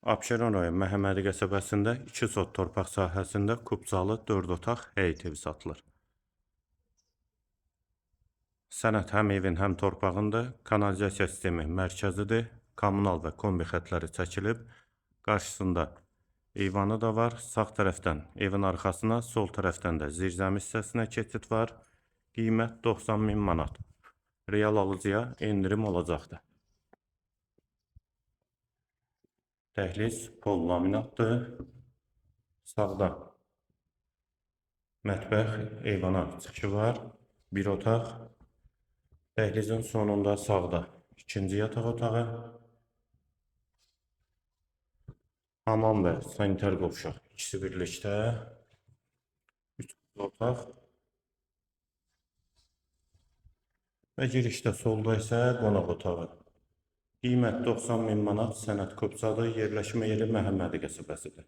Abşeron rayon Məhəmmədi qəsəbəsində 2 sot torpaq sahəsində kubcalı 4 otaq həyət evi satılır. Sənəd həm evin, həm torpağında kanalizasiya sistemi mərkəzidir. Kommunal və kombi xətləri çəkilib. Qarşısında eyvanı da var. Sağ tərəfdən evin arxasına, sol tərəfdən də zirzəmi hissəsinə keçid var. Qiymət 90.000 manat. Real alıcıya endirim olacaqdır. Dəhliz pol laminatdır. Sağda mətbəx, eyvana çıxışı var. Bir otaq. Dəhlizin sonunda sağda ikinci yataq otağı. Hamam və sanitar qovşaq ikisi birlikdə. 3 otaq. Və girişdə solda isə qonaq otağı. Qiymət 90.000 manat, sənəd kubcadır, yerləşmə yeri Məhəmmədi qəsəbəsidir.